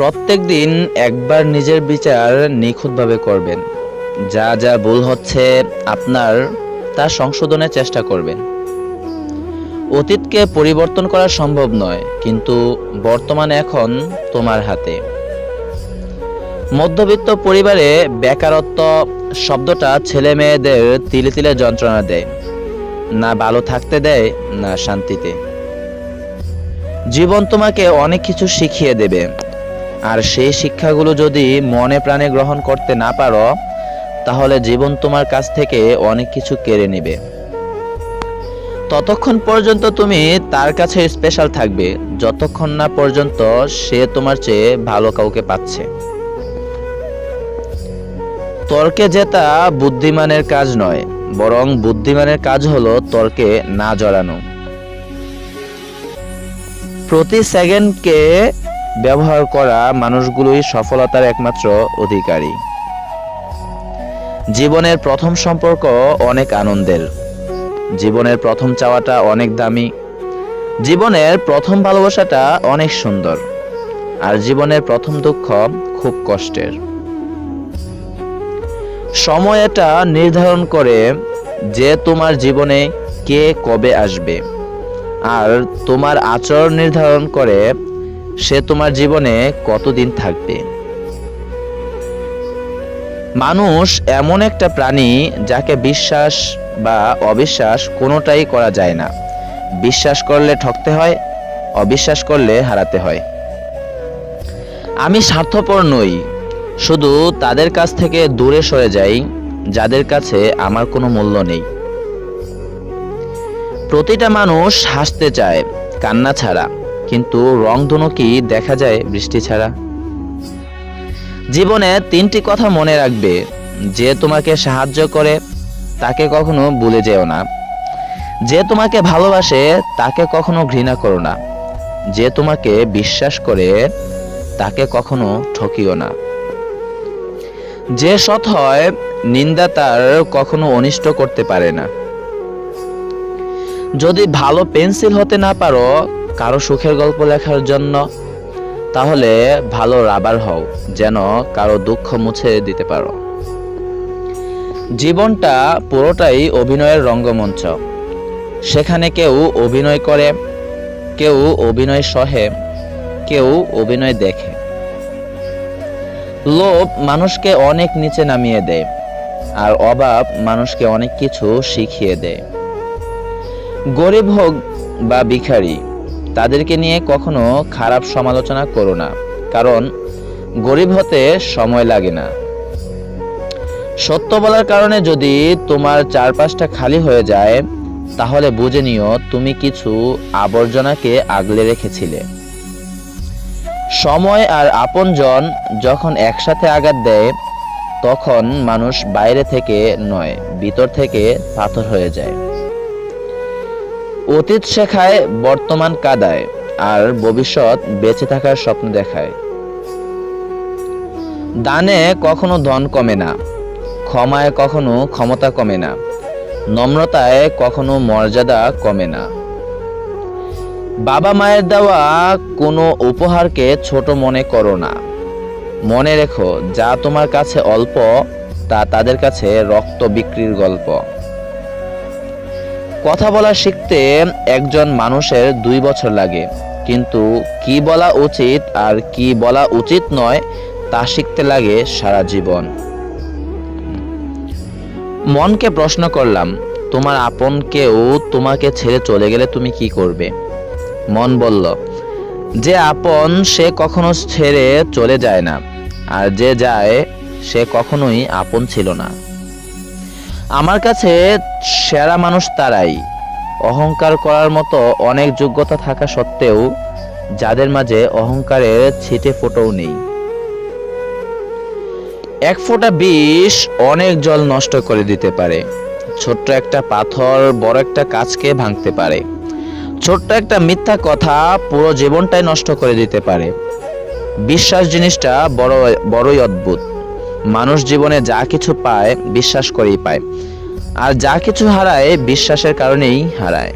প্রত্যেকদিন একবার নিজের বিচার নিখুঁতভাবে করবেন। যা যা ভুল হচ্ছে আপনার তা সংশোধনের চেষ্টা করবেন। অতীতকে পরিবর্তন করা সম্ভব নয়, কিন্তু বর্তমান এখন তোমার হাতে। মধ্যবিত্ত পরিবারে বেকারত্ব শব্দটা ছেলে মেয়েদের তিলে তিলে যন্ত্রণা দেয়, না ভালো থাকতে দেয় না শান্তিতে। জীবন তোমাকে অনেক কিছু শিখিয়ে দেবে, আর সেই শিক্ষাগুলো যদি মনে প্রাণে গ্রহণ করতে না পারো, তাহলে জীবন তোমার কাছ থেকে অনেক কিছু কেড়ে নেবে। ততক্ষণ পর্যন্ত তুমি তার কাছে স্পেশাল থাকবে, যতক্ষণ না পর্যন্ত সে তোমার চেয়ে ভালো কাউকে পাচ্ছে। তর্কে জেতা বুদ্ধিমানের কাজ নয়, বরং বুদ্ধিমানের কাজ হলো তর্কে না জড়ানো। প্রতি সেকেন্ডকে ব্যবহার করা মানুষগুলোই সফলতার একমাত্র অধিকারী। জীবনের প্রথম সম্পর্ক অনেক আনন্দের, জীবনের প্রথম চাওয়াটা অনেক দামি, জীবনের প্রথম ভালোবাসাটা অনেক সুন্দর, আর জীবনের প্রথম দুঃখ খুব কষ্টের। সময় এটা নির্ধারণ করে যে তোমার জীবনে কে কবে আসবে, আর তোমার আচরণ নির্ধারণ করে সে তোমার জীবনে কতদিন থাকবে। মানুষ এমন একটা প্রাণী যাকে বিশ্বাস বা অবিশ্বাস কোনোটাই করা যায় না। বিশ্বাস করলে ঠকতে হয়, অবিশ্বাস করলে হারাতে হয়। আমি স্বার্থপর নই, শুধু তাদের কাছ থেকে দূরে সরে যাই যাদের কাছে আমার কোনো মূল্য নেই। প্রতিটা মানুষ হাসতে চায় কান্না ছাড়া, কিন্তু রংধনু কি দেখা যায় বৃষ্টি ছাড়া? জীবনে তিনটি কথা মনে রাখবে: যে তোমাকে সাহায্য করে তাকে কখনো ভুলে যেও না, যে তোমাকে ভালোবাসে তাকে কখনো ঘৃণা করো না, যে তোমাকে বিশ্বাস করে তাকে কখনো ঠকিও না। যে সৎ হয় নিন্দা তার কখনো অনিষ্ট করতে পারে না। যদি ভালো পেন্সিল হতে না পারো কারো সুখের গল্প লেখার জন্য, তাহলে ভালো রাবার হও, যেন কারো দুঃখ মুছে দিতে পারো। জীবনটা পুরোটাই অভিনয়ের রঙ্গমঞ্চ। সেখানে কেউ অভিনয় করে, কেউ অভিনয় সহে, কেউ অভিনয় দেখে। লোভ মানুষকে অনেক নিচে নামিয়ে দেয়, আর অভাব মানুষকে অনেক কিছু শিখিয়ে দেয়। গরিব হোক বা ভিখারি, তাদেরকে নিয়ে কখনো খারাপ সমালোচনা করো না, কারণ গরিব হতে সময় লাগে না। সত্য বলার কারণে যদি তোমার চারপাশটা খালি হয়ে যায়, তাহলে বুঝে নিও তুমি কিছু আবর্জনাকে আগলে রেখেছিলে। সময় আর আপনজন যখন একসাথে আঘাত দেয়, তখন মানুষ বাইরে থেকে নয়, ভিতর থেকে পাথর হয়ে যায়। অতীত শেখায়, বর্তমান কাঁদায়, আর ভবিষ্যৎ বেঁচে থাকার স্বপ্ন দেখায়। দানে কখনো ধন কমে না, ক্ষমায় কখনো ক্ষমতা কমে না, নম্রতায় কখনো মর্যাদা কমে না। বাবা মায়ের দেওয়া কোনো উপহারকে ছোট মনে করো না। মনে রেখো, যা তোমার কাছে অল্প তা তাদের কাছে রক্ত বিক্রির গল্প। কথা বলা শিখতে একজন মানুষের 2 বছর লাগে, কিন্তু কি বলা উচিত আর কি বলা উচিত নয় তা শিখতে লাগে সারা জীবন। মনকে প্রশ্ন করলাম, তোমার আপন কেউ তোমাকে ছেড়ে চলে গেলে তুমি কি করবে? মন বলল, যে আপন সে কখনো ছেড়ে চলে যায় না, আর যে যায় সে কখনোই আপন ছিল না। আমার কাছে সেরা মানুষ তারাই, অহংকার করার মতো অনেক যোগ্যতা থাকা সত্ত্বেও যাদের মাঝে অহংকারের ছিটে ফোঁটাও নেই। এক ফোঁটা বিষ অনেক জল নষ্ট করে দিতে পারে। ছোট্ট একটা পাথর বড় একটা কাঁচকে ভাঙতে পারে। ছোট্ট একটা মিথ্যা কথা পুরো জীবনটাই নষ্ট করে দিতে পারে। বিশ্বাস জিনিসটা বড়ই অদ্ভুত। মানুষ জীবনে যা কিছু পায় বিশ্বাস করেই পায়, আর যা কিছু হারায় বিশ্বাসের কারণেই হারায়।